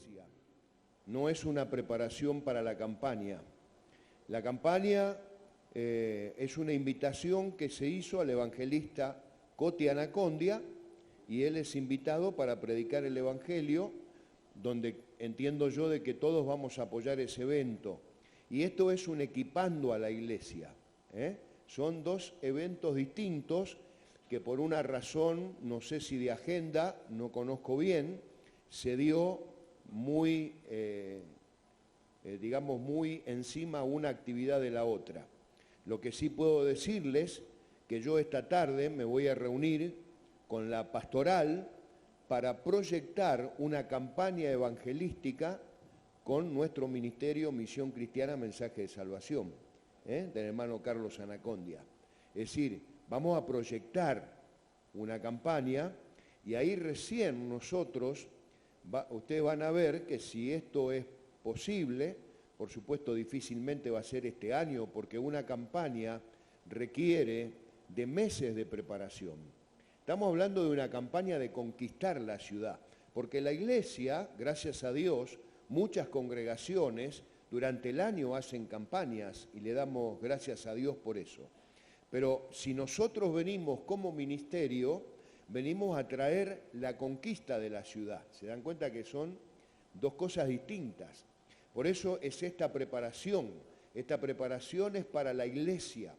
iglesia, no es una preparación para la campaña. La campaña es una invitación que se hizo al evangelista Coti Anacondia, y él es invitado para predicar el Evangelio, donde entiendo yo de que todos vamos a apoyar ese evento. Y esto es un equipando a la iglesia. Son dos eventos distintos que por una razón, no sé si de agenda, no conozco bien, se dio muy, digamos, muy encima una actividad de la otra. Lo que sí puedo decirles que yo esta tarde me voy a reunir con la pastoral para proyectar una campaña evangelística con nuestro ministerio Misión Cristiana Mensaje de Salvación, del hermano Carlos Anacondia. Es decir, vamos a proyectar una campaña y ahí recién nosotros, ustedes van a ver que si esto es posible, por supuesto difícilmente va a ser este año, porque una campaña requiere de meses de preparación. Estamos hablando de una campaña de conquistar la ciudad, porque la iglesia, gracias a Dios, muchas congregaciones durante el año hacen campañas y le damos gracias a Dios por eso. Pero si nosotros venimos como ministerio, venimos a traer la conquista de la ciudad. ¿Se dan cuenta que son dos cosas distintas? Por eso es esta preparación. Esta preparación es para la iglesia,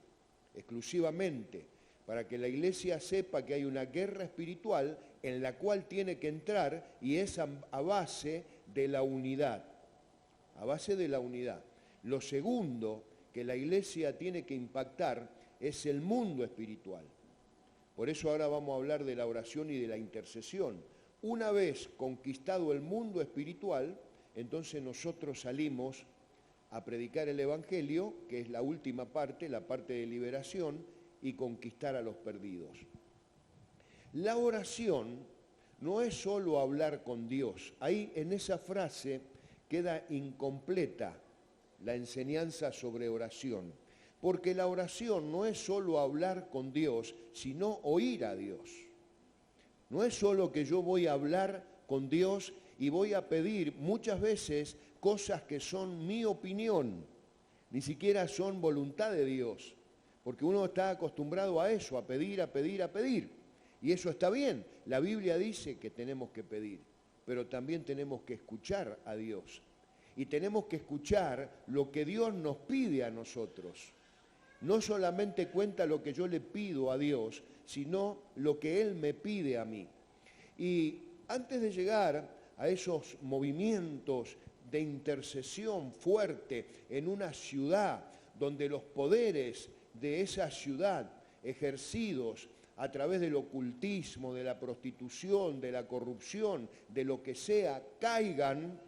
exclusivamente, para que la iglesia sepa que hay una guerra espiritual en la cual tiene que entrar, y es a base de la unidad. A base de la unidad. Lo segundo que la iglesia tiene que impactar es el mundo espiritual. Por eso ahora vamos a hablar de la oración y de la intercesión. Una vez conquistado el mundo espiritual, entonces nosotros salimos a predicar el Evangelio, que es la última parte, la parte de liberación, y conquistar a los perdidos. La oración no es solo hablar con Dios. Ahí en esa frase queda incompleta la enseñanza sobre oración, porque la oración no es solo hablar con Dios, sino oír a Dios. No es solo que yo voy a hablar con Dios y voy a pedir muchas veces cosas que son mi opinión, ni siquiera son voluntad de Dios. Porque uno está acostumbrado a eso, a pedir, a pedir, a pedir. Y eso está bien. La Biblia dice que tenemos que pedir, pero también tenemos que escuchar a Dios. Y tenemos que escuchar lo que Dios nos pide a nosotros. No solamente cuenta lo que yo le pido a Dios, sino lo que Él me pide a mí. Y antes de llegar a esos movimientos de intercesión fuerte en una ciudad donde los poderes de esa ciudad ejercidos a través del ocultismo, de la prostitución, de la corrupción, de lo que sea, caigan,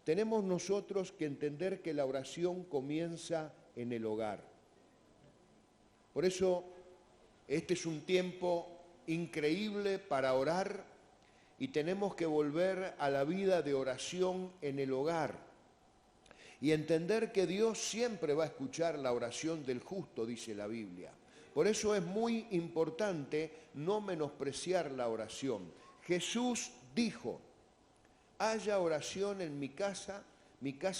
tenemos nosotros que entender que la oración comienza en el hogar. Por eso, este es un tiempo increíble para orar y tenemos que volver a la vida de oración en el hogar. Y entender que Dios siempre va a escuchar la oración del justo, dice la Biblia. Por eso es muy importante no menospreciar la oración. Jesús dijo, haya oración en mi casa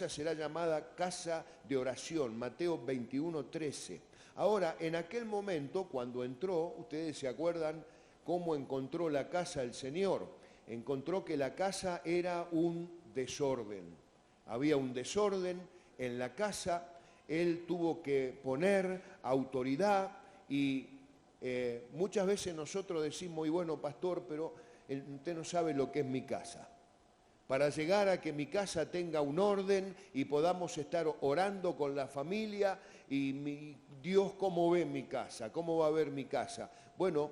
será llamada casa de oración. Mateo 21:13. Ahora, en aquel momento, cuando entró, ustedes se acuerdan cómo encontró la casa el Señor. Encontró que la casa era un desorden. Había un desorden en la casa, Él tuvo que poner autoridad y muchas veces nosotros decimos, y bueno, pastor, pero usted no sabe lo que es mi casa. Para llegar a que mi casa tenga un orden y podamos estar orando con la familia y Dios, ¿cómo ve mi casa? ¿Cómo va a ver mi casa? Bueno,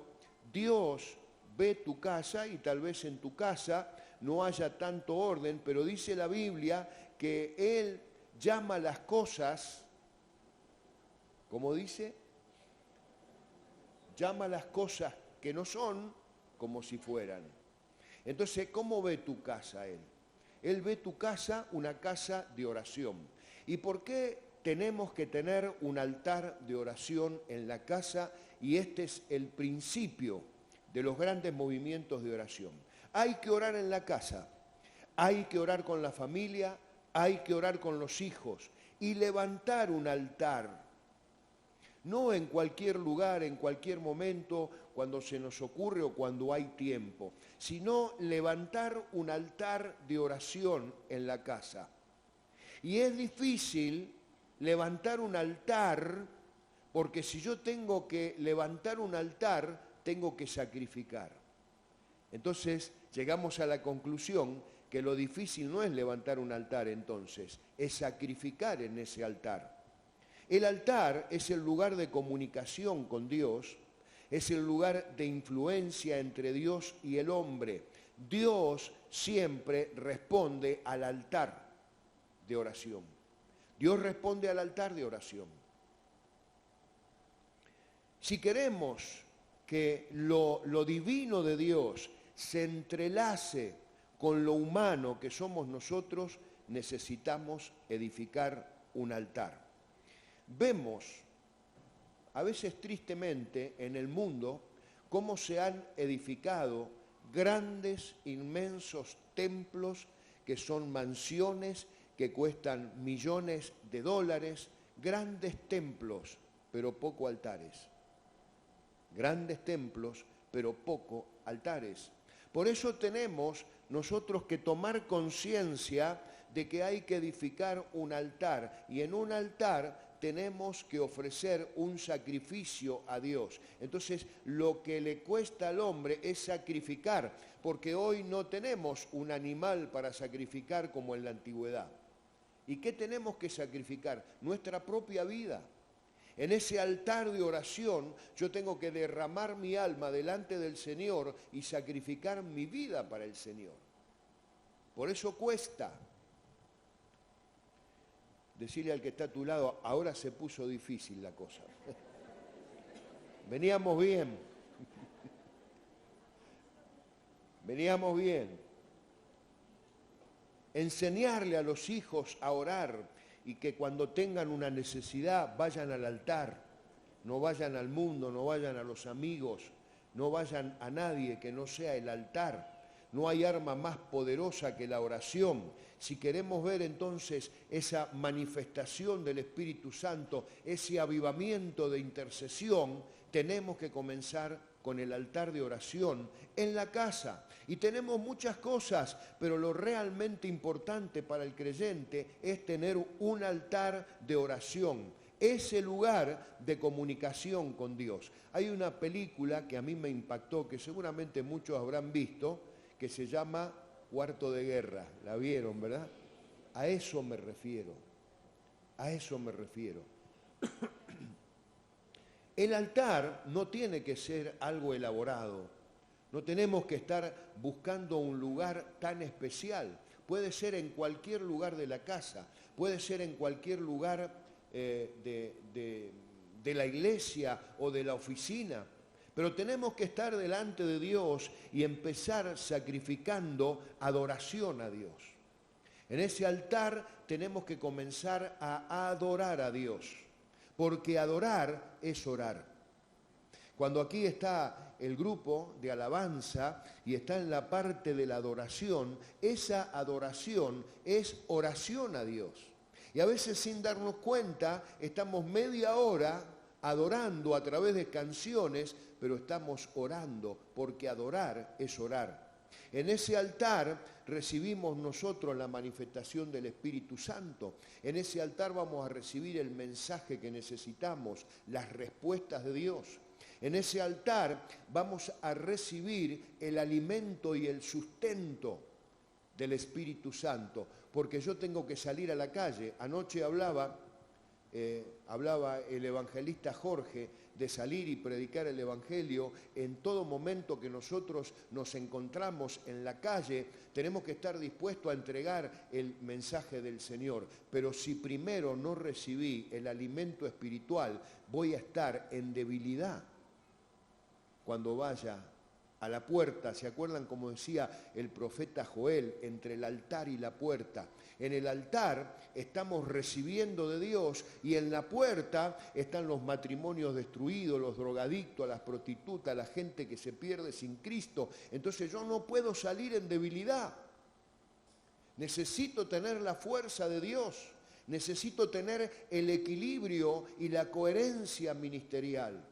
Dios ve tu casa y tal vez en tu casa no haya tanto orden, pero dice la Biblia que Él llama las cosas, ¿cómo dice? Llama las cosas que no son como si fueran. Entonces, ¿cómo ve tu casa Él? Él ve tu casa una casa de oración. ¿Y por qué tenemos que tener un altar de oración en la casa? Y este es el principio de los grandes movimientos de oración. Hay que orar en la casa. hay que orar con la familia, hay que orar con los hijos y levantar un altar. No en cualquier lugar, en cualquier momento, cuando se nos ocurre o cuando hay tiempo, sino levantar un altar de oración en la casa. Y es difícil levantar un altar, porque si yo tengo que levantar un altar, tengo que sacrificar. Entonces llegamos a la conclusión que lo difícil no es levantar un altar entonces, es sacrificar en ese altar. El altar es el lugar de comunicación con Dios, es el lugar de influencia entre Dios y el hombre. Dios siempre responde al altar de oración. Dios responde al altar de oración. Si queremos que lo divino de Dios se entrelace con lo humano que somos nosotros, necesitamos edificar un altar. Vemos, a veces tristemente, en el mundo, cómo se han edificado grandes, inmensos templos que son mansiones que cuestan millones de dólares, grandes templos, pero poco altares. Grandes templos, pero poco altares. Por eso tenemos nosotros que tomar conciencia de que hay que edificar un altar, y en un altar tenemos que ofrecer un sacrificio a Dios. Entonces, lo que le cuesta al hombre es sacrificar, porque hoy no tenemos un animal para sacrificar como en la antigüedad. ¿Y qué tenemos que sacrificar? Nuestra propia vida. En ese altar de oración yo tengo que derramar mi alma delante del Señor y sacrificar mi vida para el Señor. Por eso cuesta. Decirle al que está a tu lado, ahora se puso difícil la cosa. Veníamos bien. Veníamos bien. Enseñarle a los hijos a orar y que cuando tengan una necesidad vayan al altar, no vayan al mundo, no vayan a los amigos, no vayan a nadie que no sea el altar. No hay arma más poderosa que la oración. Si queremos ver entonces esa manifestación del Espíritu Santo, ese avivamiento de intercesión, tenemos que comenzar con el altar de oración en la casa. Y tenemos muchas cosas, pero lo realmente importante para el creyente es tener un altar de oración, ese lugar de comunicación con Dios. Hay una película que a mí me impactó, que seguramente muchos habrán visto, que se llama Cuarto de Guerra. La vieron, ¿verdad? A eso me refiero. A eso me refiero. El altar no tiene que ser algo elaborado. No tenemos que estar buscando un lugar tan especial. Puede ser en cualquier lugar de la casa, puede ser en cualquier lugar de la iglesia o de la oficina. Pero tenemos que estar delante de Dios y empezar sacrificando adoración a Dios. En ese altar tenemos que comenzar a adorar a Dios, porque adorar es orar. Cuando aquí está el grupo de alabanza y está en la parte de la adoración, esa adoración es oración a Dios. Y a veces sin darnos cuenta estamos media hora adorando a través de canciones, pero estamos orando, porque adorar es orar. En ese altar recibimos nosotros la manifestación del Espíritu Santo. En ese altar vamos a recibir el mensaje que necesitamos, las respuestas de Dios. En ese altar vamos a recibir el alimento y el sustento del Espíritu Santo, porque yo tengo que salir a la calle. Anoche hablaba el evangelista Jorge de salir y predicar el Evangelio. En todo momento que nosotros nos encontramos en la calle, tenemos que estar dispuestos a entregar el mensaje del Señor. Pero si primero no recibí el alimento espiritual, voy a estar en debilidad cuando vaya a la puerta. ¿Se acuerdan como decía el profeta Joel? Entre el altar y la puerta. En el altar estamos recibiendo de Dios y en la puerta están los matrimonios destruidos, los drogadictos, las prostitutas, la gente que se pierde sin Cristo. Entonces yo no puedo salir en debilidad. Necesito tener la fuerza de Dios. Necesito tener el equilibrio y la coherencia ministerial.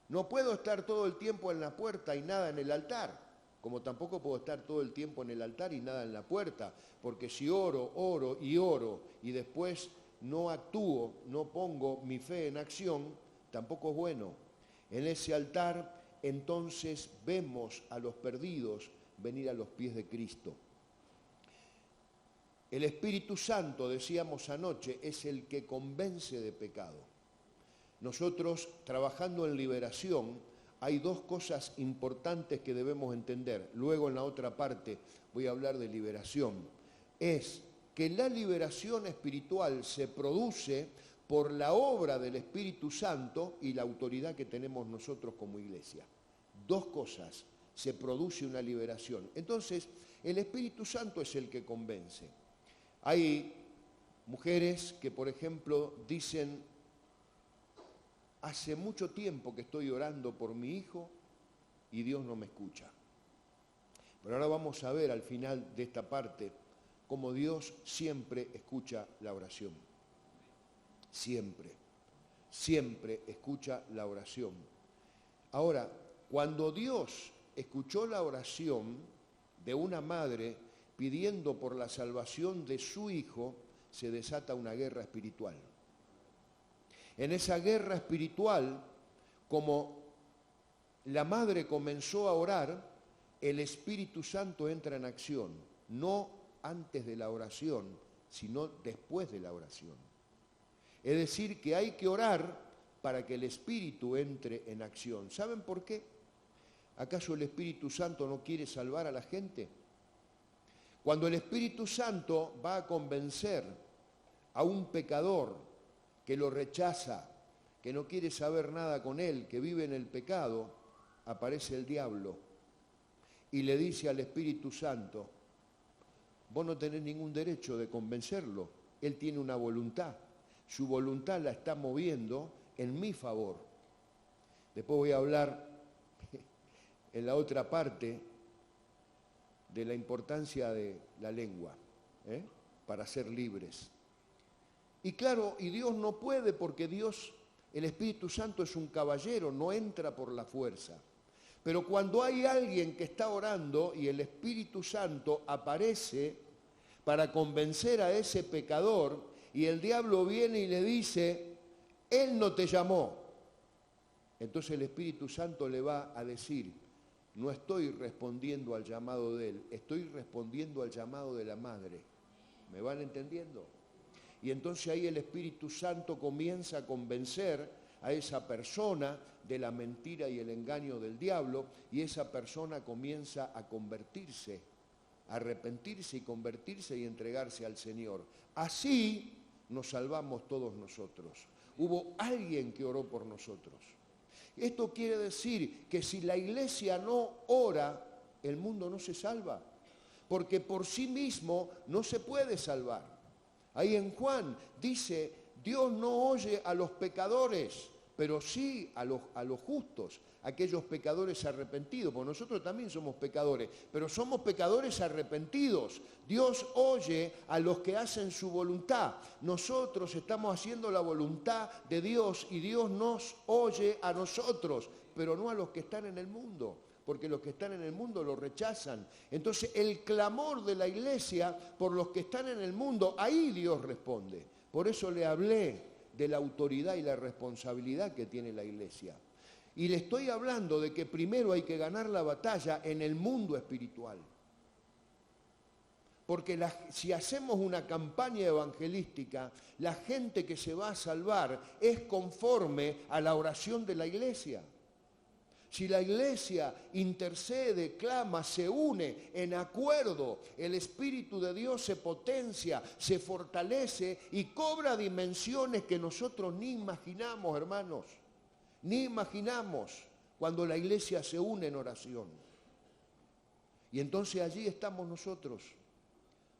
No puedo estar todo el tiempo en la puerta y nada en el altar, como tampoco puedo estar todo el tiempo en el altar y nada en la puerta, porque si oro y después no actúo, no pongo mi fe en acción, tampoco es bueno. En ese altar entonces vemos a los perdidos venir a los pies de Cristo. El Espíritu Santo, decíamos anoche, es el que convence de pecado. Nosotros, trabajando en liberación, hay dos cosas importantes que debemos entender. Luego en la otra parte voy a hablar de liberación. Es que la liberación espiritual se produce por la obra del Espíritu Santo y la autoridad que tenemos nosotros como iglesia. Dos cosas, se produce una liberación. Entonces, el Espíritu Santo es el que convence. Hay mujeres que, por ejemplo, dicen: hace mucho tiempo que estoy orando por mi hijo y Dios no me escucha. Pero ahora vamos a ver al final de esta parte cómo Dios siempre escucha la oración. Siempre, siempre escucha la oración. Ahora, cuando Dios escuchó la oración de una madre pidiendo por la salvación de su hijo, se desata una guerra espiritual. En esa guerra espiritual, como la madre comenzó a orar, el Espíritu Santo entra en acción, no antes de la oración, sino después de la oración. Es decir, que hay que orar para que el Espíritu entre en acción. ¿Saben por qué? ¿Acaso el Espíritu Santo no quiere salvar a la gente? Cuando el Espíritu Santo va a convencer a un pecador que lo rechaza, que no quiere saber nada con él, que vive en el pecado, aparece el diablo y le dice al Espíritu Santo: vos no tenés ningún derecho de convencerlo, él tiene una voluntad, su voluntad la está moviendo en mi favor. Después voy a hablar en la otra parte de la importancia de la lengua, para ser libres. Y claro, y Dios no puede, porque Dios, el Espíritu Santo es un caballero, no entra por la fuerza. Pero cuando hay alguien que está orando y el Espíritu Santo aparece para convencer a ese pecador, y el diablo viene y le dice: él no te llamó, entonces el Espíritu Santo le va a decir: no estoy respondiendo al llamado de él, estoy respondiendo al llamado de la madre. ¿Me van entendiendo? Y entonces ahí el Espíritu Santo comienza a convencer a esa persona de la mentira y el engaño del diablo, y esa persona comienza a convertirse, a arrepentirse y convertirse y entregarse al Señor. Así nos salvamos todos nosotros. Hubo alguien que oró por nosotros. Esto quiere decir que si la iglesia no ora, el mundo no se salva, porque por sí mismo no se puede salvar. Ahí en Juan dice: Dios no oye a los pecadores, pero sí a los justos, aquellos pecadores arrepentidos, porque nosotros también somos pecadores, pero somos pecadores arrepentidos. Dios oye a los que hacen su voluntad. Nosotros estamos haciendo la voluntad de Dios y Dios nos oye a nosotros, pero no a los que están en el mundo, porque los que están en el mundo lo rechazan. Entonces el clamor de la iglesia por los que están en el mundo, ahí Dios responde. Por eso le hablé de la autoridad y la responsabilidad que tiene la iglesia. Y le estoy hablando de que primero hay que ganar la batalla en el mundo espiritual. Porque si hacemos una campaña evangelística, la gente que se va a salvar es conforme a la oración de la iglesia. Si la iglesia intercede, clama, se une en acuerdo, el Espíritu de Dios se potencia, se fortalece y cobra dimensiones que nosotros ni imaginamos, hermanos. Ni imaginamos cuando la iglesia se une en oración. Y entonces allí estamos nosotros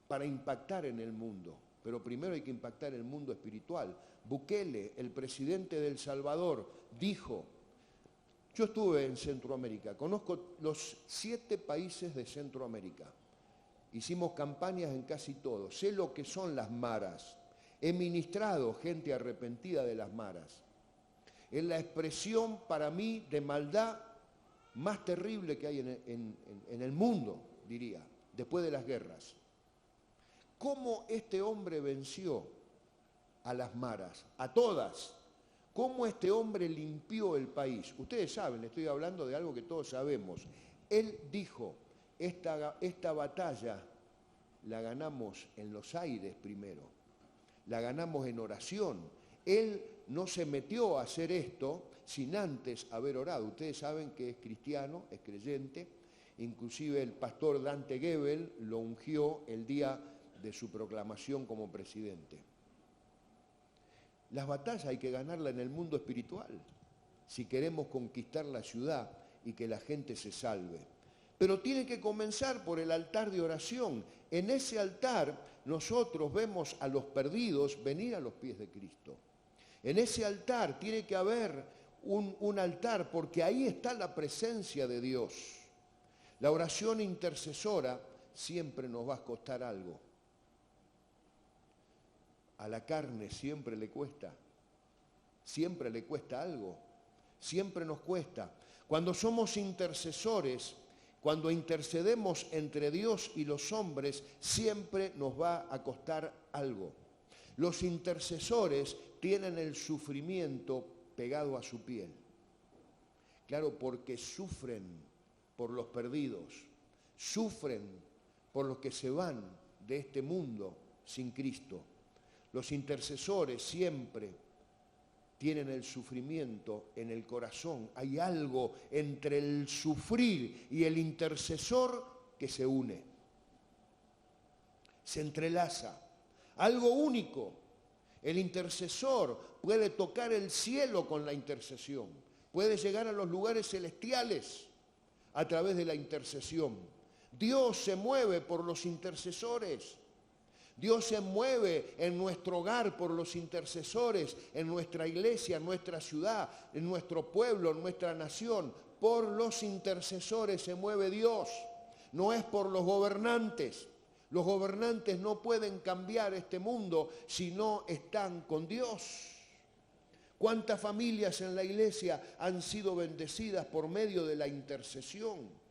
para impactar en el mundo. Pero primero hay que impactar el mundo espiritual. Bukele, el presidente de El Salvador, dijo: yo estuve en Centroamérica, conozco los 7 países de Centroamérica hicimos campañas en casi todo, sé lo que son las maras, he ministrado gente arrepentida de las maras. Es la expresión para mí de maldad más terrible que hay en el mundo, diría, después de las guerras. ¿Cómo este hombre venció a las maras, a todas? ¿Cómo este hombre limpió el país? Ustedes saben, estoy hablando de algo que todos sabemos. Él dijo, esta batalla la ganamos en los aires primero, la ganamos en oración. Él no se metió a hacer esto sin antes haber orado. Ustedes saben que es cristiano, es creyente, inclusive el pastor Dante Gebel lo ungió el día de su proclamación como presidente. Las batallas hay que ganarlas en el mundo espiritual, si queremos conquistar la ciudad y que la gente se salve. Pero tiene que comenzar por el altar de oración. En ese altar nosotros vemos a los perdidos venir a los pies de Cristo. En ese altar tiene que haber un altar, porque ahí está la presencia de Dios. La oración intercesora siempre nos va a costar algo. A la carne siempre le cuesta algo, siempre nos cuesta. Cuando somos intercesores, cuando intercedemos entre Dios y los hombres, siempre nos va a costar algo. Los intercesores tienen el sufrimiento pegado a su piel. Claro, porque sufren por los perdidos, sufren por los que se van de este mundo sin Cristo. Los intercesores siempre tienen el sufrimiento en el corazón. Hay algo entre el sufrir y el intercesor que se une, se entrelaza. Algo único. El intercesor puede tocar el cielo con la intercesión, puede llegar a los lugares celestiales a través de la intercesión. Dios se mueve por los intercesores. Dios se mueve en nuestro hogar por los intercesores, en nuestra iglesia, en nuestra ciudad, en nuestro pueblo, en nuestra nación. Por los intercesores se mueve Dios, no es por los gobernantes. Los gobernantes no pueden cambiar este mundo si no están con Dios. ¿Cuántas familias en la iglesia han sido bendecidas por medio de la intercesión?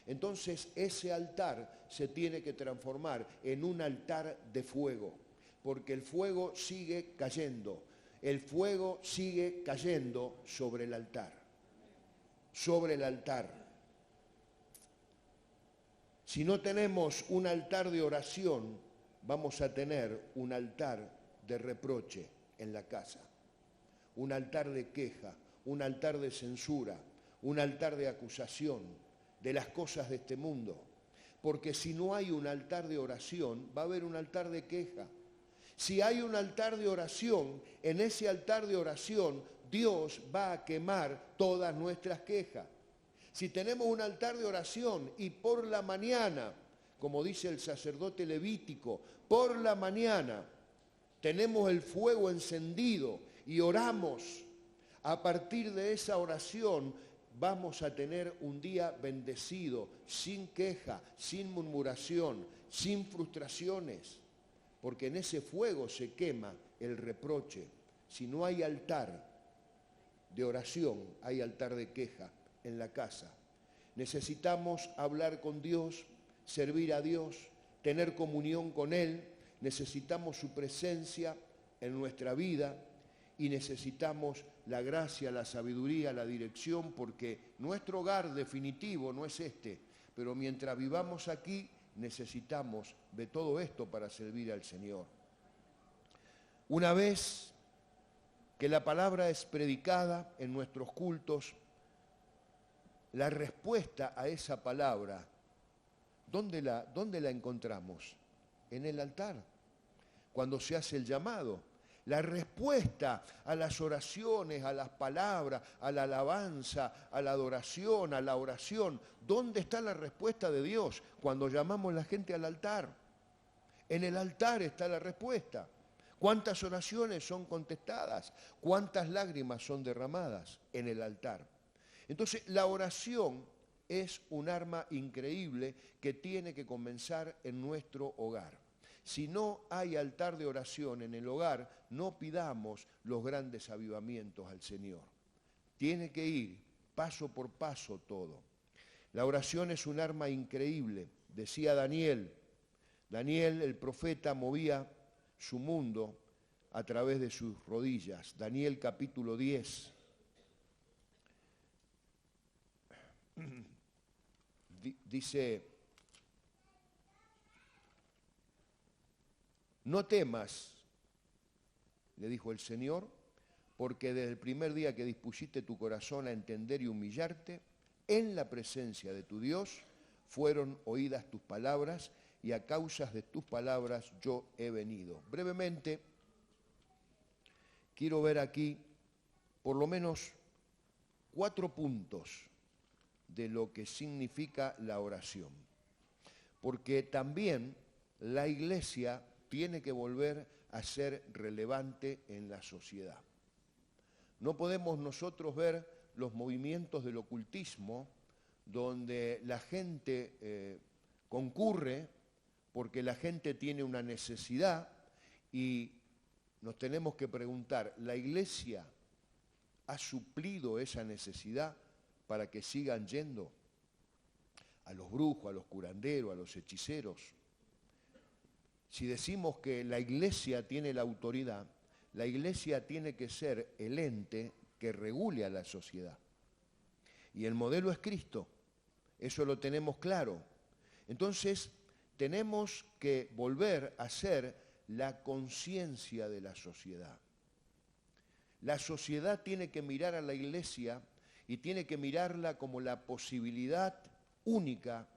Entonces ese altar se tiene que transformar en un altar de fuego, porque el fuego sigue cayendo sobre el altar, sobre el altar. Si no tenemos un altar de oración, vamos a tener un altar de reproche en la casa, un altar de queja, un altar de censura, un altar de acusación de las cosas de este mundo. Porque si no hay un altar de oración, va a haber un altar de queja. Si hay un altar de oración, en ese altar de oración Dios va a quemar todas nuestras quejas. Si tenemos un altar de oración y por la mañana, como dice el sacerdote levítico, por la mañana tenemos el fuego encendido y oramos, a partir de esa oración vamos a tener un día bendecido, sin queja, sin murmuración, sin frustraciones, porque en ese fuego se quema el reproche. Si no hay altar de oración, hay altar de queja en la casa. Necesitamos hablar con Dios, servir a Dios, tener comunión con Él, necesitamos su presencia en nuestra vida y necesitamos la gracia, la sabiduría, la dirección, porque nuestro hogar definitivo no es este, pero mientras vivamos aquí necesitamos de todo esto para servir al Señor. Una vez que la palabra es predicada en nuestros cultos, la respuesta a esa palabra, ¿dónde la encontramos? En el altar, cuando se hace el llamado. La respuesta a las oraciones, a las palabras, a la alabanza, a la adoración, a la oración. ¿Dónde está la respuesta de Dios? Cuando llamamos a la gente al altar. En el altar está la respuesta. ¿Cuántas oraciones son contestadas? ¿Cuántas lágrimas son derramadas en el altar? Entonces, la oración es un arma increíble que tiene que comenzar en nuestro hogar. Si no hay altar de oración en el hogar, no pidamos los grandes avivamientos al Señor. Tiene que ir paso por paso todo. La oración es un arma increíble. Decía Daniel, el profeta, movía su mundo a través de sus rodillas. Daniel capítulo 10. Dice, no temas, le dijo el Señor, porque desde el primer día que dispusiste tu corazón a entender y humillarte, en la presencia de tu Dios fueron oídas tus palabras y a causa de tus palabras yo he venido. Brevemente, quiero ver aquí por lo menos 4 puntos de lo que significa la oración. Porque también la iglesia tiene que volver a ser relevante en la sociedad. No podemos nosotros ver los movimientos del ocultismo donde la gente concurre porque la gente tiene una necesidad y nos tenemos que preguntar, ¿la iglesia ha suplido esa necesidad para que sigan yendo a los brujos, a los curanderos, a los hechiceros? Si decimos que la iglesia tiene la autoridad, la iglesia tiene que ser el ente que regule a la sociedad. Y el modelo es Cristo, eso lo tenemos claro. Entonces, tenemos que volver a ser la conciencia de la sociedad. La sociedad tiene que mirar a la iglesia y tiene que mirarla como la posibilidad única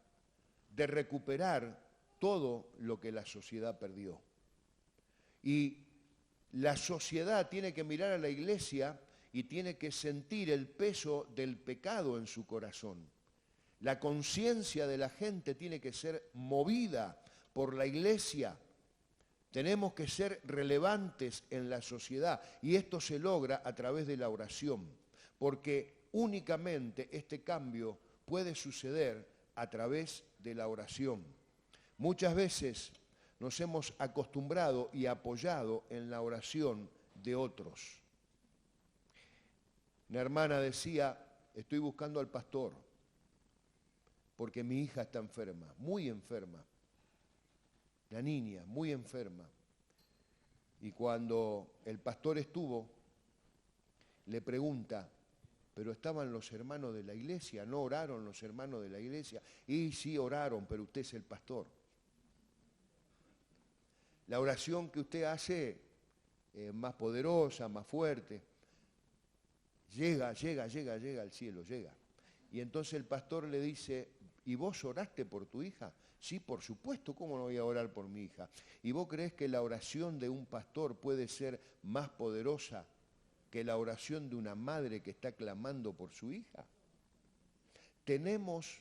de recuperar todo lo que la sociedad perdió. Y la sociedad tiene que mirar a la iglesia y tiene que sentir el peso del pecado en su corazón. La conciencia de la gente tiene que ser movida por la iglesia. Tenemos que ser relevantes en la sociedad y esto se logra a través de la oración, porque únicamente este cambio puede suceder a través de la oración. Muchas veces nos hemos acostumbrado y apoyado en la oración de otros. Una hermana decía, estoy buscando al pastor porque mi hija está enferma, muy enferma. La niña, muy enferma. Y cuando el pastor estuvo, le pregunta, ¿pero estaban los hermanos de la iglesia? ¿No oraron los hermanos de la iglesia? Y sí oraron, pero usted es el pastor. La oración que usted hace es más poderosa, más fuerte. Llega al cielo, llega. Y entonces el pastor le dice, ¿y vos oraste por tu hija? Sí, por supuesto, ¿cómo no voy a orar por mi hija? ¿Y vos creés que la oración de un pastor puede ser más poderosa que la oración de una madre que está clamando por su hija? Tenemos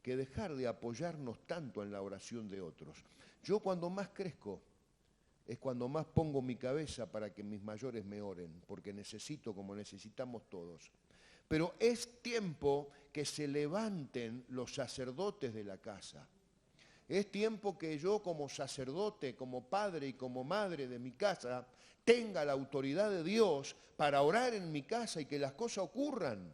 que dejar de apoyarnos tanto en la oración de otros. Yo cuando más crezco es cuando más pongo mi cabeza para que mis mayores me oren, porque necesito como necesitamos todos. Pero es tiempo que se levanten los sacerdotes de la casa. Es tiempo que yo como sacerdote, como padre y como madre de mi casa, tenga la autoridad de Dios para orar en mi casa y que las cosas ocurran.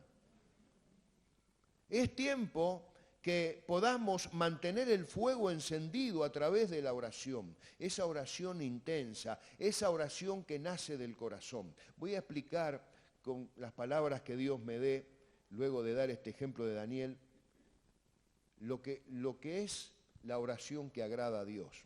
Es tiempo que podamos mantener el fuego encendido a través de la oración, esa oración intensa, esa oración que nace del corazón. Voy a explicar con las palabras que Dios me dé, luego de dar este ejemplo de Daniel, lo que es la oración que agrada a Dios.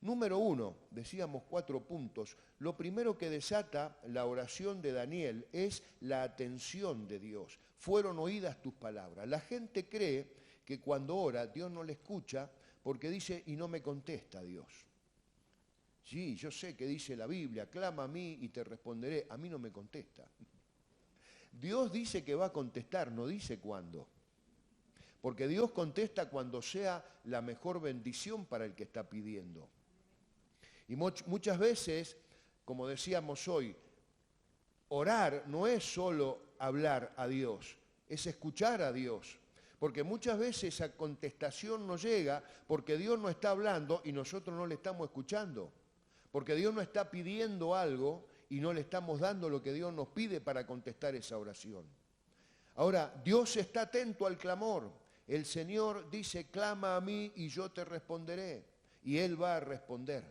Número 1, decíamos 4 puntos. Lo primero que desata la oración de Daniel es la atención de Dios. Fueron oídas tus palabras. La gente cree que cuando ora Dios no le escucha porque dice y no me contesta Dios. Sí, yo sé que dice la Biblia, clama a mí y te responderé. A mí no me contesta. Dios dice que va a contestar, no dice cuándo. Porque Dios contesta cuando sea la mejor bendición para el que está pidiendo. Y muchas veces, como decíamos hoy, orar no es solo hablar a Dios, es escuchar a Dios. Porque muchas veces esa contestación no llega porque Dios no está hablando y nosotros no le estamos escuchando. Porque Dios no está pidiendo algo y no le estamos dando lo que Dios nos pide para contestar esa oración. Ahora, Dios está atento al clamor. El Señor dice, clama a mí y yo te responderé. Y Él va a responder.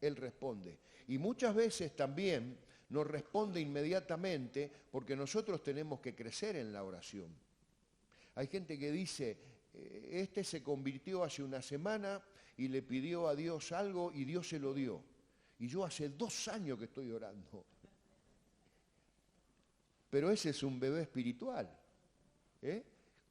Él responde. Y muchas veces también nos responde inmediatamente porque nosotros tenemos que crecer en la oración. Hay gente que dice, este se convirtió hace una semana y le pidió a Dios algo y Dios se lo dio. Y yo hace 2 años que estoy orando. Pero ese es un bebé espiritual.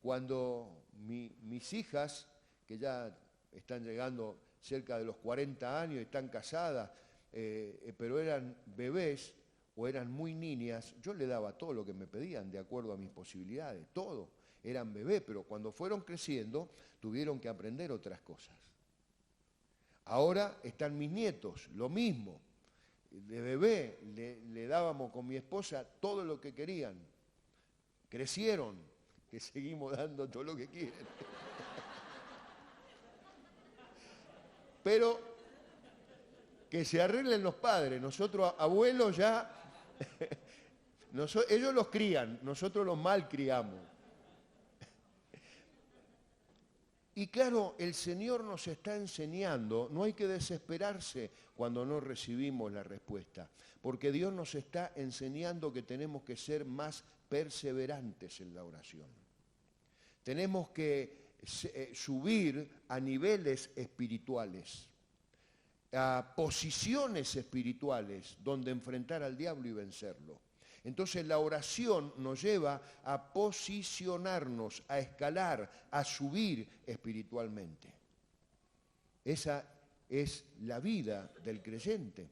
Cuando mis hijas, que ya están llegando cerca de los 40 años, están casadas, pero eran bebés o eran muy niñas, yo le daba todo lo que me pedían de acuerdo a mis posibilidades, todo. Eran bebés, pero cuando fueron creciendo tuvieron que aprender otras cosas. Ahora están mis nietos, lo mismo. De bebé le dábamos con mi esposa todo lo que querían. Crecieron, que seguimos dando todo lo que quieren. Pero que se arreglen los padres. Nosotros, abuelos, ya... ellos los crían, nosotros los malcriamos. Y claro, el Señor nos está enseñando, no hay que desesperarse cuando no recibimos la respuesta, porque Dios nos está enseñando que tenemos que ser más perseverantes en la oración. Tenemos que subir a niveles espirituales, a posiciones espirituales donde enfrentar al diablo y vencerlo. Entonces la oración nos lleva a posicionarnos, a escalar, a subir espiritualmente. Esa es la vida del creyente.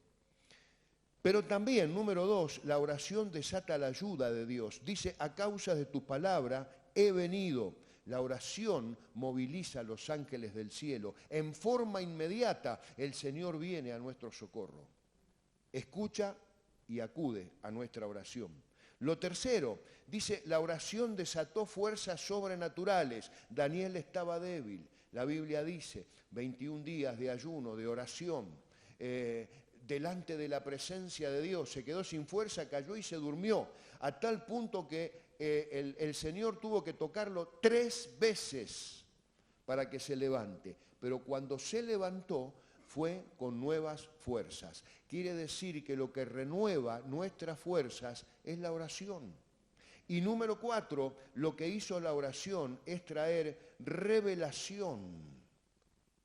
Pero también, número 2, la oración desata la ayuda de Dios. Dice, a causa de tu palabra he venido. La oración moviliza a los ángeles del cielo. En forma inmediata el Señor viene a nuestro socorro. Escucha y acude a nuestra oración. Lo tercero, dice, la oración desató fuerzas sobrenaturales. Daniel estaba débil. La Biblia dice, 21 días de ayuno, de oración, delante de la presencia de Dios. Se quedó sin fuerza, cayó y se durmió. A tal punto que el Señor tuvo que tocarlo 3 veces para que se levante. Pero cuando se levantó, fue con nuevas fuerzas. Quiere decir que lo que renueva nuestras fuerzas es la oración. Y número 4, lo que hizo la oración es traer revelación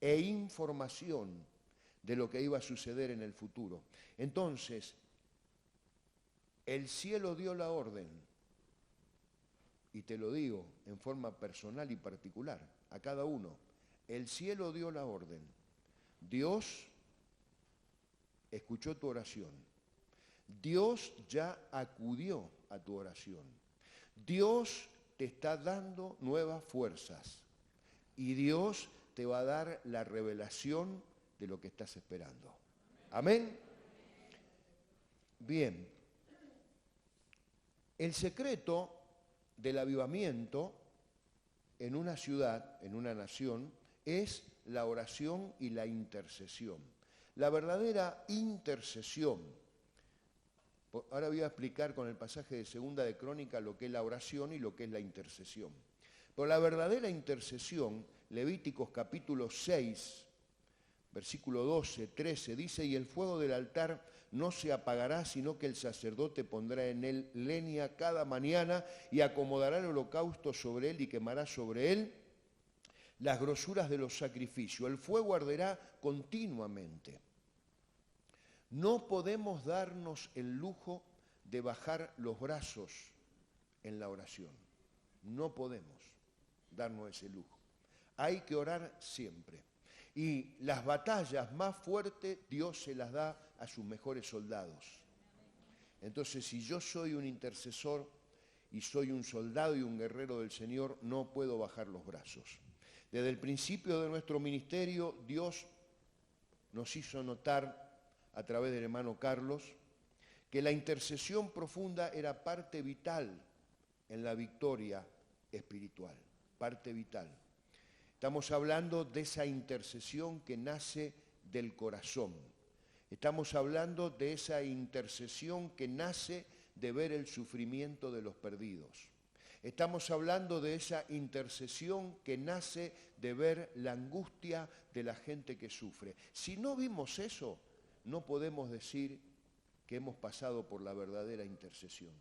e información de lo que iba a suceder en el futuro. Entonces, el cielo dio la orden, y te lo digo en forma personal y particular, a cada uno, el cielo dio la orden. Dios escuchó tu oración. Dios ya acudió a tu oración. Dios te está dando nuevas fuerzas. Y Dios te va a dar la revelación de lo que estás esperando. ¿Amén? Bien. El secreto del avivamiento en una ciudad, en una nación, es la oración y la intercesión. La verdadera intercesión, ahora voy a explicar con el pasaje de 2 de Crónica lo que es la oración y lo que es la intercesión. Pero la verdadera intercesión, Levíticos capítulo 6, versículo 12, 13, dice, y el fuego del altar no se apagará, sino que el sacerdote pondrá en él leña cada mañana y acomodará el holocausto sobre él y quemará sobre él las grosuras de los sacrificios. El fuego arderá continuamente. No podemos darnos el lujo de bajar los brazos en la oración. No podemos darnos ese lujo. Hay que orar siempre. Y las batallas más fuertes Dios se las da a sus mejores soldados. Entonces, si yo soy un intercesor y soy un soldado y un guerrero del Señor, no puedo bajar los brazos. Desde el principio de nuestro ministerio, Dios nos hizo notar, a través del hermano Carlos, que la intercesión profunda era parte vital en la victoria espiritual. parte vital. Estamos hablando de esa intercesión que nace del corazón. Estamos hablando de esa intercesión que nace de ver el sufrimiento de los perdidos. Estamos hablando de esa intercesión que nace de ver la angustia de la gente que sufre. Si no vimos eso, no podemos decir que hemos pasado por la verdadera intercesión.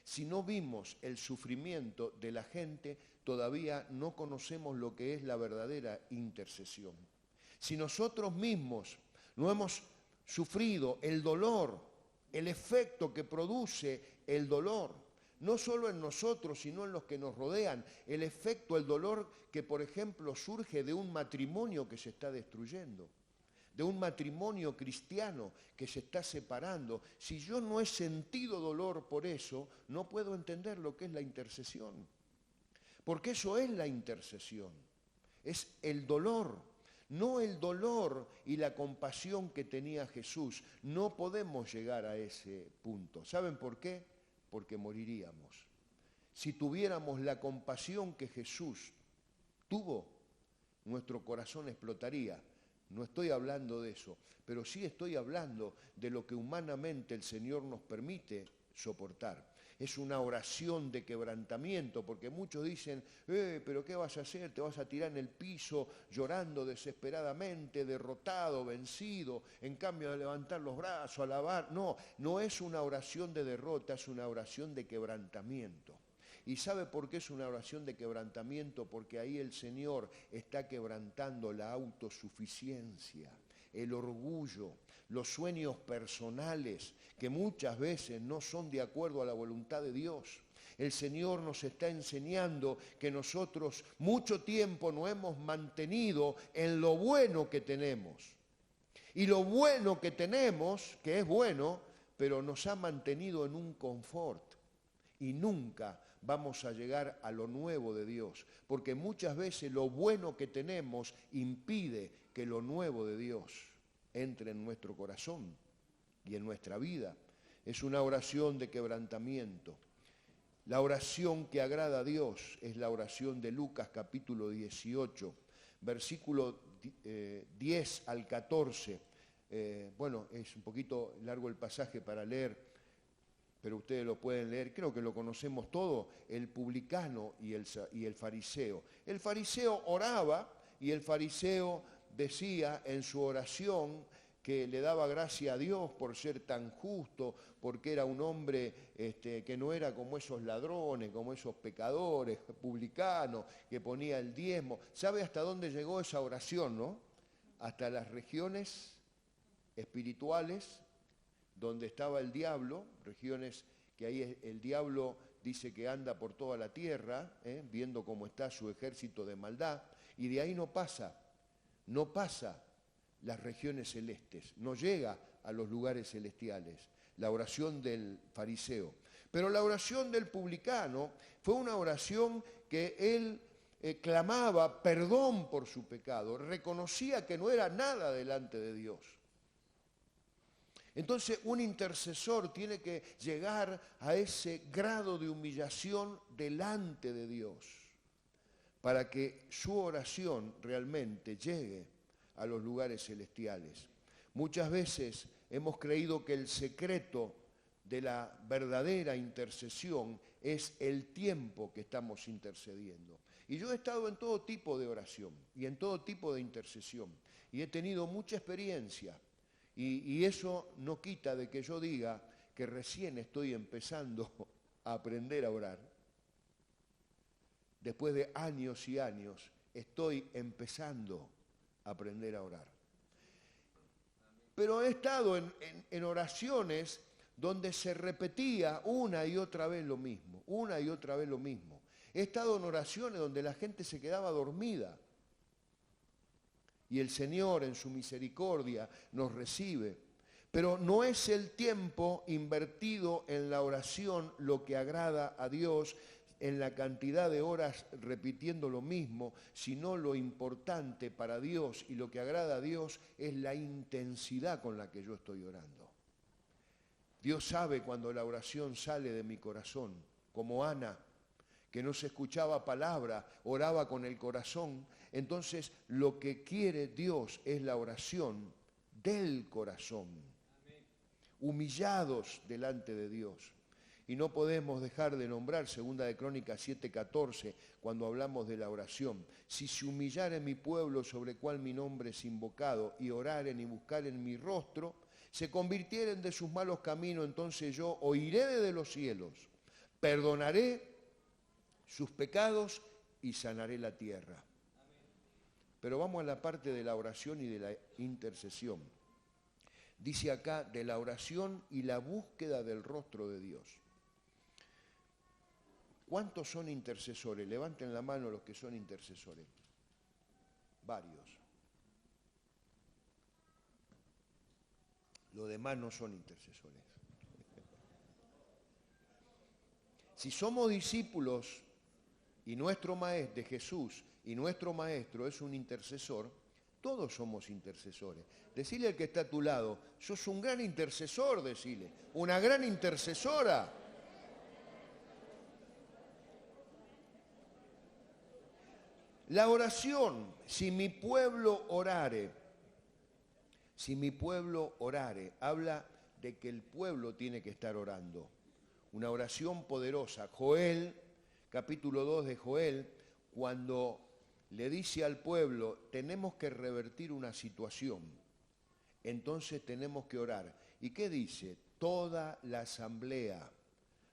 Si no vimos el sufrimiento de la gente, todavía no conocemos lo que es la verdadera intercesión. Si nosotros mismos no hemos sufrido el dolor, el efecto que produce el dolor, no solo en nosotros, sino en los que nos rodean, el efecto, el dolor que, por ejemplo, surge de un matrimonio que se está destruyendo, de un matrimonio cristiano que se está separando. Si yo no he sentido dolor por eso, no puedo entender lo que es la intercesión. Porque eso es la intercesión, es el dolor, no el dolor y la compasión que tenía Jesús. No podemos llegar a ese punto. ¿Saben por qué? Porque moriríamos. Si tuviéramos la compasión que Jesús tuvo, nuestro corazón explotaría. No estoy hablando de eso, pero sí estoy hablando de lo que humanamente el Señor nos permite soportar. Es una oración de quebrantamiento, porque muchos dicen, pero ¿qué vas a hacer? ¿Te vas a tirar en el piso llorando desesperadamente, derrotado, vencido, en cambio de levantar los brazos, alabar? No, no es una oración de derrota, es una oración de quebrantamiento. ¿Y sabe por qué es una oración de quebrantamiento? Porque ahí el Señor está quebrantando la autosuficiencia, el orgullo, los sueños personales que muchas veces no son de acuerdo a la voluntad de Dios. El Señor nos está enseñando que nosotros mucho tiempo nos hemos mantenido en lo bueno que tenemos. Y lo bueno que tenemos, que es bueno, pero nos ha mantenido en un confort. Y nunca vamos a llegar a lo nuevo de Dios, porque muchas veces lo bueno que tenemos impide que lo nuevo de Dios entre en nuestro corazón y en nuestra vida. Es una oración de quebrantamiento. La oración que agrada a Dios es la oración de Lucas capítulo 18, versículo 10 al 14. Bueno, es un poquito largo el pasaje para leer, pero ustedes lo pueden leer, creo que lo conocemos todo, el publicano y el fariseo. El fariseo oraba y el fariseo decía en su oración que le daba gracia a Dios por ser tan justo, porque era un hombre que no era como esos ladrones, como esos pecadores, publicanos, que ponía el diezmo. ¿Sabe hasta dónde llegó esa oración, no? Hasta las regiones espirituales donde estaba el diablo, regiones que ahí el diablo dice que anda por toda la tierra, viendo cómo está su ejército de maldad, y de ahí no pasa las regiones celestes, no llega a los lugares celestiales, la oración del fariseo. Pero la oración del publicano fue una oración que él clamaba perdón por su pecado, reconocía que no era nada delante de Dios. Entonces un intercesor tiene que llegar a ese grado de humillación delante de Dios para que su oración realmente llegue a los lugares celestiales. Muchas veces hemos creído que el secreto de la verdadera intercesión es el tiempo que estamos intercediendo. Y yo he estado en todo tipo de oración y en todo tipo de intercesión y he tenido mucha experiencia. Y eso no quita de que yo diga que recién estoy empezando a aprender a orar. Después de años y años, estoy empezando a aprender a orar. Pero he estado en oraciones donde se repetía una y otra vez lo mismo, una y otra vez lo mismo. He estado en oraciones donde la gente se quedaba dormida. Y el Señor en su misericordia nos recibe. Pero no es el tiempo invertido en la oración lo que agrada a Dios, en la cantidad de horas repitiendo lo mismo, sino lo importante para Dios y lo que agrada a Dios es la intensidad con la que yo estoy orando. Dios sabe cuando la oración sale de mi corazón, como Ana, que no se escuchaba palabra, oraba con el corazón. Entonces, lo que quiere Dios es la oración del corazón, humillados delante de Dios. Y no podemos dejar de nombrar 2 de Crónicas 7:14 cuando hablamos de la oración. Si se humillare mi pueblo sobre el cual mi nombre es invocado y oraren y buscaren mi rostro, se convirtieren de sus malos caminos, entonces yo oiré desde los cielos, perdonaré sus pecados y sanaré la tierra. Pero vamos a la parte de la oración y de la intercesión. Dice acá de la oración y la búsqueda del rostro de Dios. ¿Cuántos son intercesores? Levanten la mano los que son intercesores. Varios. Los demás no son intercesores. Si somos discípulos y nuestro maestro de Jesús y nuestro maestro es un intercesor, todos somos intercesores. Decile al que está a tu lado, sos un gran intercesor, decile, una gran intercesora. La oración, si mi pueblo orare, habla de que el pueblo tiene que estar orando. Una oración poderosa. Joel, capítulo 2 de Joel, cuando le dice al pueblo, tenemos que revertir una situación, entonces tenemos que orar. ¿Y qué dice? Toda la asamblea,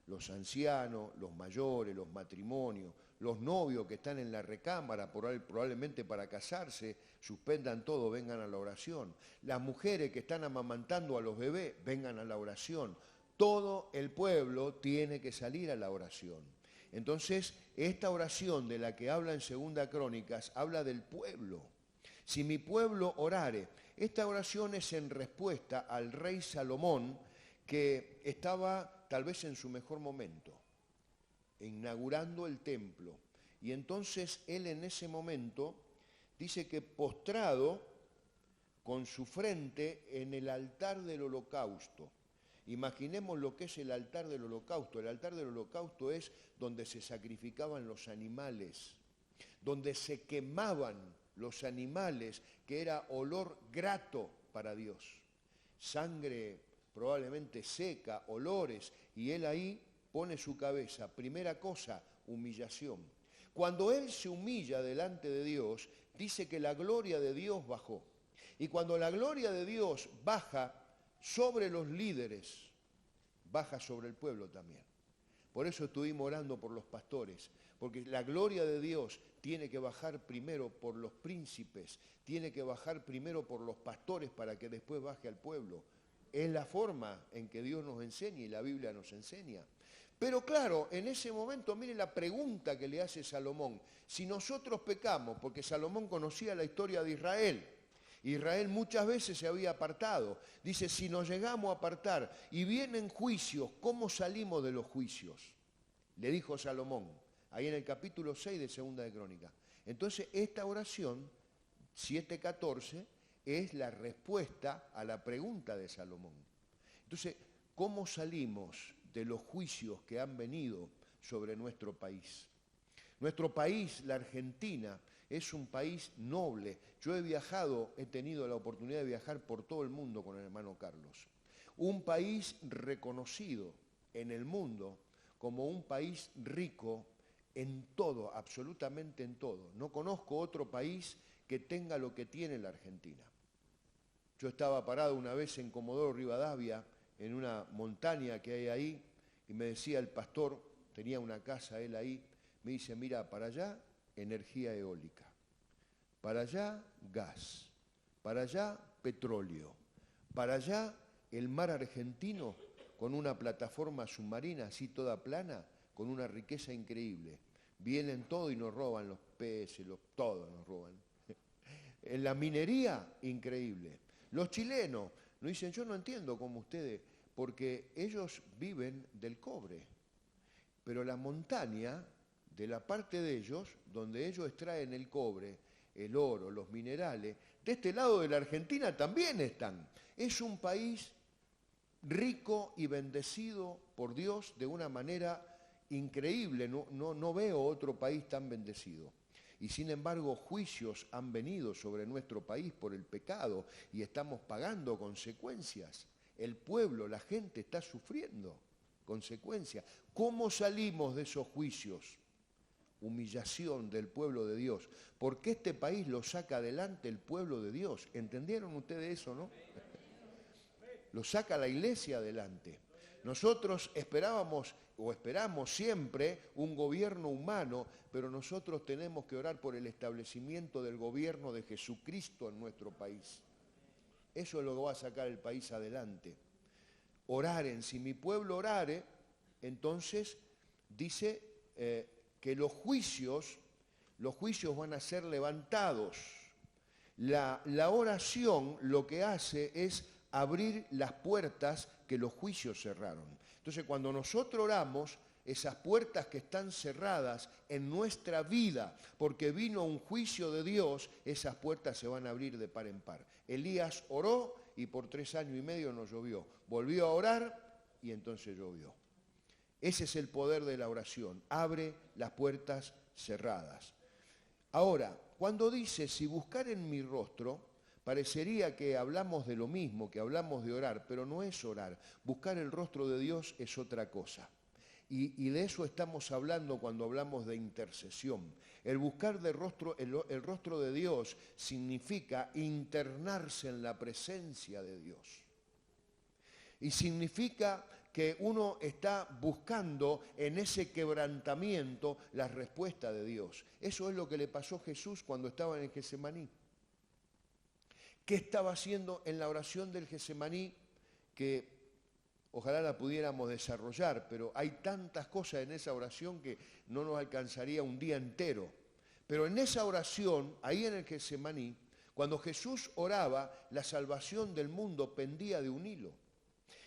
los ancianos, los mayores, los matrimonios, los novios que están en la recámara probablemente para casarse, suspendan todo, vengan a la oración. Las mujeres que están amamantando a los bebés, vengan a la oración. Todo el pueblo tiene que salir a la oración. Entonces, esta oración de la que habla en 2 Crónicas, habla del pueblo. Si mi pueblo orare, esta oración es en respuesta al rey Salomón, que estaba tal vez en su mejor momento, inaugurando el templo. Y entonces él en ese momento dice que postrado con su frente en el altar del holocausto. Imaginemos lo que es el altar del holocausto. El altar del holocausto es donde se sacrificaban los animales, donde se quemaban los animales, que era olor grato para Dios. Sangre probablemente seca, olores, y él ahí pone su cabeza. Primera cosa, humillación. Cuando él se humilla delante de Dios, dice que la gloria de Dios bajó. Y cuando la gloria de Dios baja sobre los líderes, baja sobre el pueblo también. Por eso estuvimos orando por los pastores, porque la gloria de Dios tiene que bajar primero por los príncipes, tiene que bajar primero por los pastores para que después baje al pueblo. Es la forma en que Dios nos enseña y la Biblia nos enseña. Pero claro, en ese momento, mire la pregunta que le hace Salomón. Si nosotros pecamos, porque Salomón conocía la historia de Israel, Israel muchas veces se había apartado. Dice, si nos llegamos a apartar y vienen juicios, ¿cómo salimos de los juicios? Le dijo Salomón, ahí en el capítulo 6 de 2 de Crónicas. Entonces, esta oración, 7:14, es la respuesta a la pregunta de Salomón. Entonces, ¿cómo salimos de los juicios que han venido sobre nuestro país? Nuestro país, la Argentina, es un país noble. Yo he tenido la oportunidad de viajar por todo el mundo con el hermano Carlos. Un país reconocido en el mundo como un país rico en todo, absolutamente en todo. No conozco otro país que tenga lo que tiene la Argentina. Yo estaba parado una vez en Comodoro Rivadavia, en una montaña que hay ahí, y me decía el pastor, tenía una casa él ahí, me dice, mira, para allá energía eólica, para allá gas, para allá petróleo, para allá el mar argentino con una plataforma submarina así toda plana, con una riqueza increíble. Vienen todo y nos roban los peces, todo nos roban. En la minería, increíble. Los chilenos nos dicen, yo no entiendo cómo ustedes, porque ellos viven del cobre, pero la montaña, de la parte de ellos, donde ellos extraen el cobre, el oro, los minerales, de este lado de la Argentina también están. Es un país rico y bendecido por Dios de una manera increíble, no veo otro país tan bendecido. Y sin embargo, juicios han venido sobre nuestro país por el pecado y estamos pagando consecuencias. El pueblo, la gente está sufriendo consecuencias. ¿Cómo salimos de esos juicios? Humillación del pueblo de Dios. Porque este país lo saca adelante el pueblo de Dios. ¿Entendieron ustedes eso, no? Lo saca la iglesia adelante. Nosotros esperábamos o esperamos siempre un gobierno humano, pero nosotros tenemos que orar por el establecimiento del gobierno de Jesucristo en nuestro país. Eso es lo que va a sacar el país adelante. Oraren, si mi pueblo orare, entonces dice que los juicios van a ser levantados. La oración lo que hace es abrir las puertas que los juicios cerraron. Entonces, cuando nosotros oramos, esas puertas que están cerradas en nuestra vida, porque vino un juicio de Dios, esas puertas se van a abrir de par en par. Elías oró y por 3 años y medio no llovió. Volvió a orar y entonces llovió. Ese es el poder de la oración. Abre las puertas cerradas. Ahora, cuando dice, si buscaren mi rostro, parecería que hablamos de lo mismo, que hablamos de orar, pero no es orar. Buscar el rostro de Dios es otra cosa. Y de eso estamos hablando cuando hablamos de intercesión. El buscar el rostro de Dios significa internarse en la presencia de Dios. Y significa que uno está buscando en ese quebrantamiento la respuesta de Dios. Eso es lo que le pasó a Jesús cuando estaba en el Getsemaní. ¿Qué estaba haciendo en la oración del Getsemaní? Que ojalá la pudiéramos desarrollar, pero hay tantas cosas en esa oración que no nos alcanzaría un día entero. Pero en esa oración, ahí en el Getsemaní, cuando Jesús oraba, la salvación del mundo pendía de un hilo.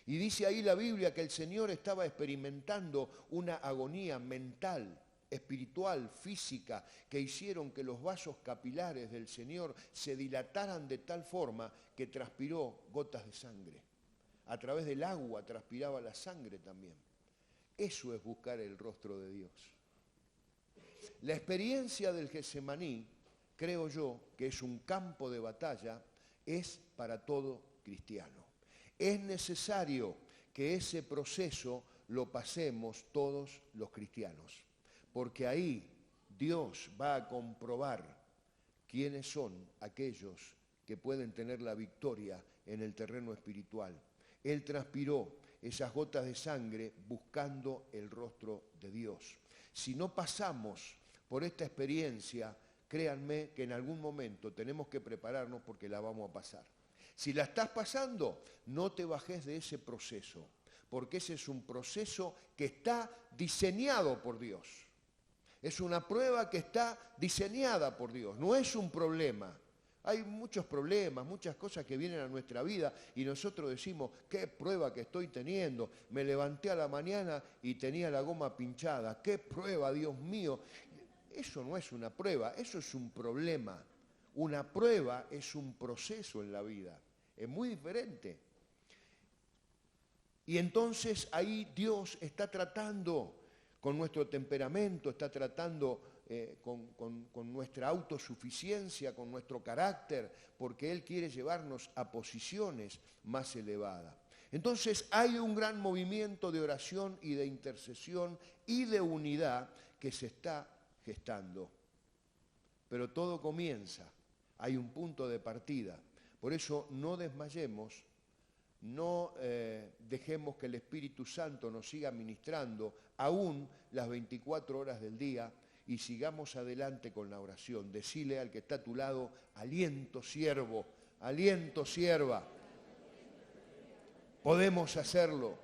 Y dice ahí la Biblia que el Señor estaba experimentando una agonía mental, espiritual, física, que hicieron que los vasos capilares del Señor se dilataran de tal forma que transpiró gotas de sangre. A través del agua transpiraba la sangre también. Eso es buscar el rostro de Dios. La experiencia del Getsemaní, creo yo, que es un campo de batalla, es para todo cristiano. Es necesario que ese proceso lo pasemos todos los cristianos, porque ahí Dios va a comprobar quiénes son aquellos que pueden tener la victoria en el terreno espiritual. Él transpiró esas gotas de sangre buscando el rostro de Dios. Si no pasamos por esta experiencia, créanme que en algún momento tenemos que prepararnos porque la vamos a pasar. Si la estás pasando, no te bajes de ese proceso, porque ese es un proceso que está diseñado por Dios. Es una prueba que está diseñada por Dios, no es un problema. Hay muchos problemas, muchas cosas que vienen a nuestra vida y nosotros decimos, qué prueba que estoy teniendo. Me levanté a la mañana y tenía la goma pinchada. Qué prueba, Dios mío. Eso no es una prueba, eso es un problema. Una prueba es un proceso en la vida. Es muy diferente. Y entonces ahí Dios está tratando con nuestro temperamento, está tratando con nuestra autosuficiencia, con nuestro carácter, porque Él quiere llevarnos a posiciones más elevadas. Entonces hay un gran movimiento de oración y de intercesión y de unidad que se está gestando. Pero todo comienza, hay un punto de partida. Por eso no desmayemos, no dejemos que el Espíritu Santo nos siga ministrando aún las 24 horas del día y sigamos adelante con la oración. Decile al que está a tu lado, aliento siervo, aliento sierva. Podemos hacerlo.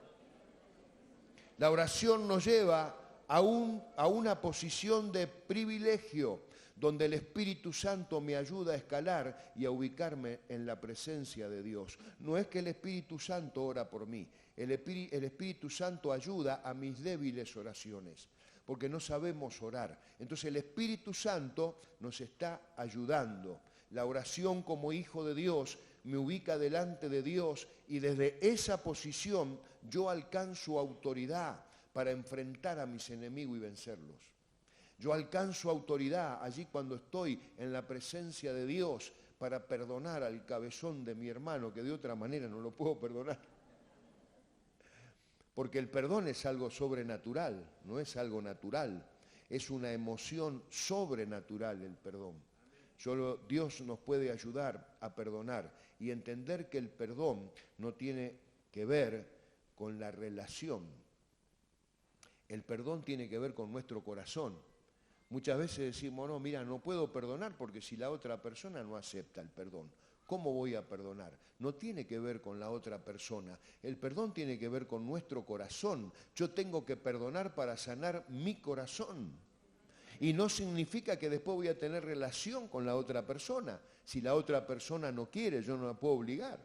La oración nos lleva a una posición de privilegio, donde el Espíritu Santo me ayuda a escalar y a ubicarme en la presencia de Dios. No es que el Espíritu Santo ora por mí, el Espíritu Santo ayuda a mis débiles oraciones, porque no sabemos orar. Entonces el Espíritu Santo nos está ayudando. La oración como hijo de Dios me ubica delante de Dios y desde esa posición yo alcanzo autoridad para enfrentar a mis enemigos y vencerlos. Yo alcanzo autoridad allí cuando estoy en la presencia de Dios para perdonar al cabezón de mi hermano, que de otra manera no lo puedo perdonar. Porque el perdón es algo sobrenatural, no es algo natural. Es una emoción sobrenatural el perdón. Solo Dios nos puede ayudar a perdonar y entender que el perdón no tiene que ver con la relación. El perdón tiene que ver con nuestro corazón. Muchas veces decimos, no, mira, no puedo perdonar porque si la otra persona no acepta el perdón, ¿cómo voy a perdonar? No tiene que ver con la otra persona. El perdón tiene que ver con nuestro corazón. Yo tengo que perdonar para sanar mi corazón. Y no significa que después voy a tener relación con la otra persona. Si la otra persona no quiere, yo no la puedo obligar.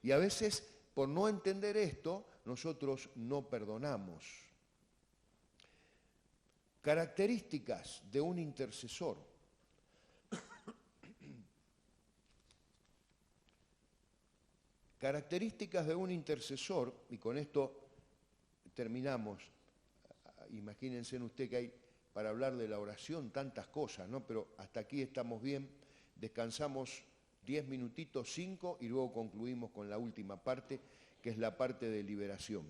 Y a veces, por no entender esto, nosotros no perdonamos. Características de un intercesor. Características de un intercesor, y con esto terminamos. Imagínense usted que hay para hablar de la oración tantas cosas, ¿no? Pero hasta aquí estamos bien, descansamos 10 minutitos, 5, y luego concluimos con la última parte, que es la parte de liberación.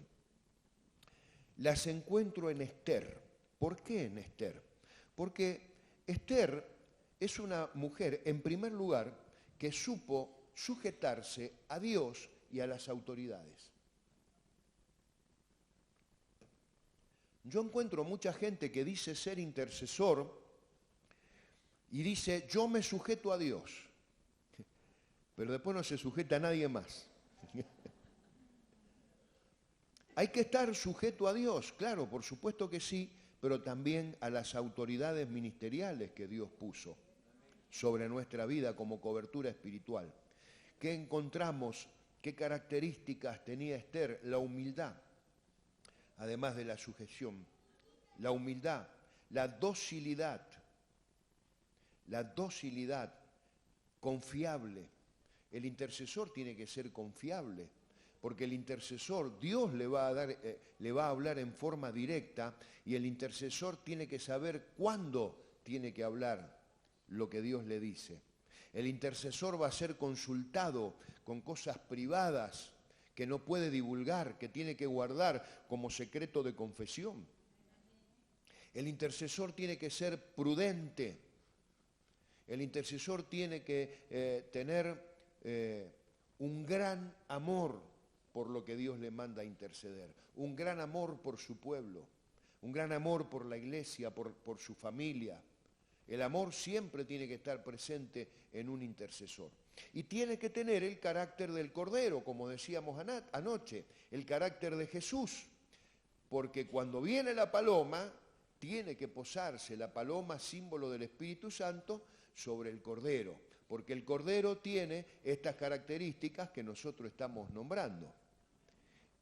Las encuentro en Esther. ¿Por qué en Esther? Porque Esther es una mujer, en primer lugar, que supo sujetarse a Dios y a las autoridades. Yo encuentro mucha gente que dice ser intercesor y dice, yo me sujeto a Dios, pero después no se sujeta a nadie más. Hay que estar sujeto a Dios, claro, por supuesto que sí, pero también a las autoridades ministeriales que Dios puso sobre nuestra vida como cobertura espiritual. ¿Qué encontramos? ¿Qué características tenía Esther? La humildad, además de la sujeción. La humildad, la docilidad, confiable. El intercesor tiene que ser confiable, porque el intercesor, Dios le va a hablar en forma directa, y el intercesor tiene que saber cuándo tiene que hablar lo que Dios le dice. El intercesor va a ser consultado con cosas privadas que no puede divulgar, que tiene que guardar como secreto de confesión. El intercesor tiene que ser prudente. El intercesor tiene que tener un gran amor por lo que Dios le manda a interceder, un gran amor por su pueblo, un gran amor por la iglesia, por su familia. El amor siempre tiene que estar presente en un intercesor. Y tiene que tener el carácter del Cordero, como decíamos anoche, el carácter de Jesús. Porque cuando viene la paloma, tiene que posarse la paloma, símbolo del Espíritu Santo, sobre el Cordero. Porque el Cordero tiene estas características que nosotros estamos nombrando.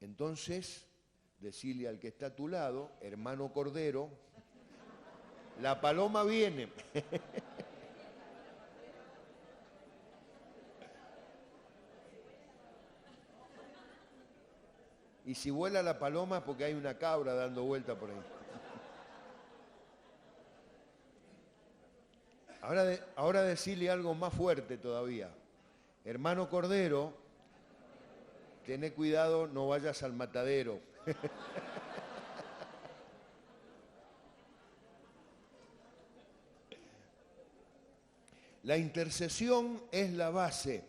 Entonces, decirle al que está a tu lado, hermano Cordero, la paloma viene. Y si vuela la paloma, porque hay una cabra dando vuelta por ahí. Ahora decirle algo más fuerte todavía. Hermano Cordero, tené cuidado, no vayas al matadero. La intercesión es la base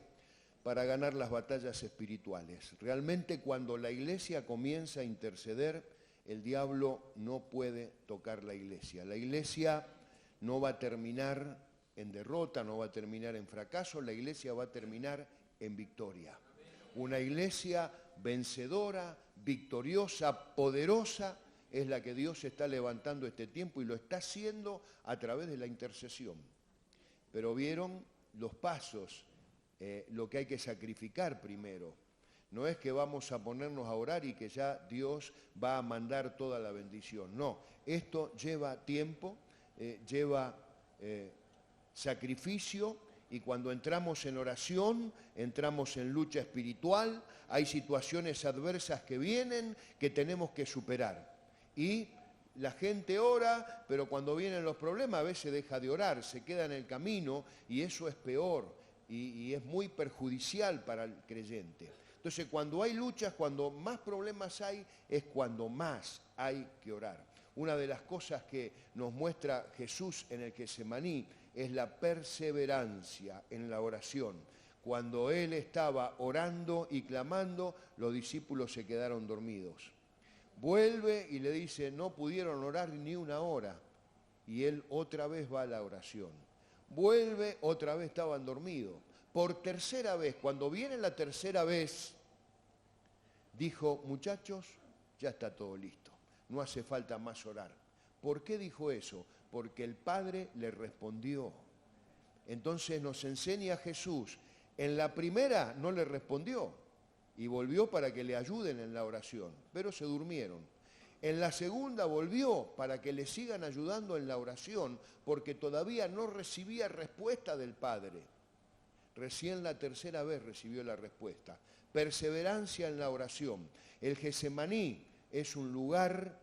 para ganar las batallas espirituales. Realmente cuando la iglesia comienza a interceder, el diablo no puede tocar la iglesia. La iglesia no va a terminar en derrota, no va a terminar en fracaso, la iglesia va a terminar en victoria. Una iglesia vencedora, victoriosa, poderosa, es la que Dios está levantando este tiempo y lo está haciendo a través de la intercesión. Pero vieron los pasos, lo que hay que sacrificar primero. No es que vamos a ponernos a orar y que ya Dios va a mandar toda la bendición. No, esto lleva tiempo, lleva sacrificio, y cuando entramos en oración, entramos en lucha espiritual, hay situaciones adversas que vienen que tenemos que superar. Y la gente ora, pero cuando vienen los problemas a veces deja de orar, se queda en el camino y eso es peor y es muy perjudicial para el creyente. Entonces, cuando hay luchas, cuando más problemas hay, es cuando más hay que orar. Una de las cosas que nos muestra Jesús en el Getsemaní es la perseverancia en la oración. Cuando Él estaba orando y clamando, los discípulos se quedaron dormidos. Vuelve y le dice, no pudieron orar ni una hora. Y Él otra vez va a la oración. Vuelve, otra vez estaban dormidos. Por tercera vez, cuando viene la tercera vez, dijo, muchachos, ya está todo listo, no hace falta más orar. ¿Por qué dijo eso? Porque el Padre le respondió. Entonces nos enseña Jesús, en la primera no le respondió y volvió para que le ayuden en la oración, pero se durmieron. En la segunda volvió para que le sigan ayudando en la oración, porque todavía no recibía respuesta del Padre. Recién la tercera vez recibió la respuesta. Perseverancia en la oración. El Getsemaní es un lugar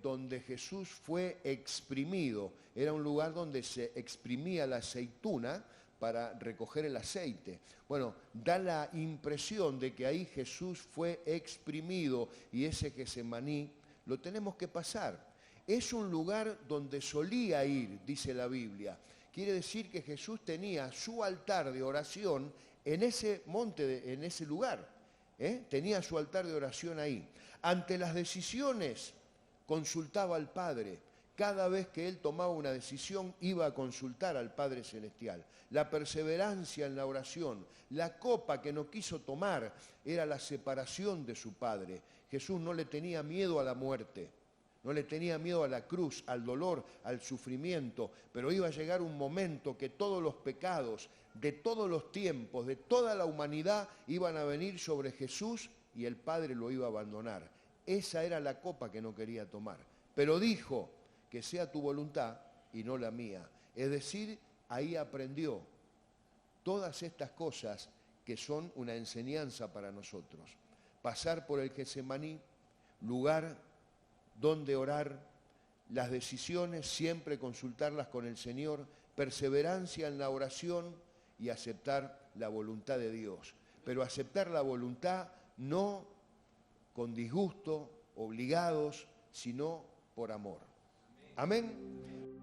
donde Jesús fue exprimido. Era un lugar donde se exprimía la aceituna para recoger el aceite. Bueno, da la impresión de que ahí Jesús fue exprimido y ese Getsemaní lo tenemos que pasar. Es un lugar donde solía ir, dice la Biblia. Quiere decir que Jesús tenía su altar de oración en ese monte, en ese lugar. Tenía su altar de oración ahí. Ante las decisiones consultaba al Padre. Cada vez que Él tomaba una decisión iba a consultar al Padre Celestial. La perseverancia en la oración, la copa que no quiso tomar era la separación de su Padre. Jesús no le tenía miedo a la muerte. No le tenía miedo a la cruz, al dolor, al sufrimiento, pero iba a llegar un momento que todos los pecados de todos los tiempos, de toda la humanidad, iban a venir sobre Jesús y el Padre lo iba a abandonar. Esa era la copa que no quería tomar. Pero dijo, que sea tu voluntad y no la mía. Es decir, ahí aprendió todas estas cosas que son una enseñanza para nosotros. Pasar por el Getsemaní, lugar donde orar, las decisiones siempre consultarlas con el Señor, perseverancia en la oración y aceptar la voluntad de Dios. Pero aceptar la voluntad no con disgusto, obligados, sino por amor. Amén.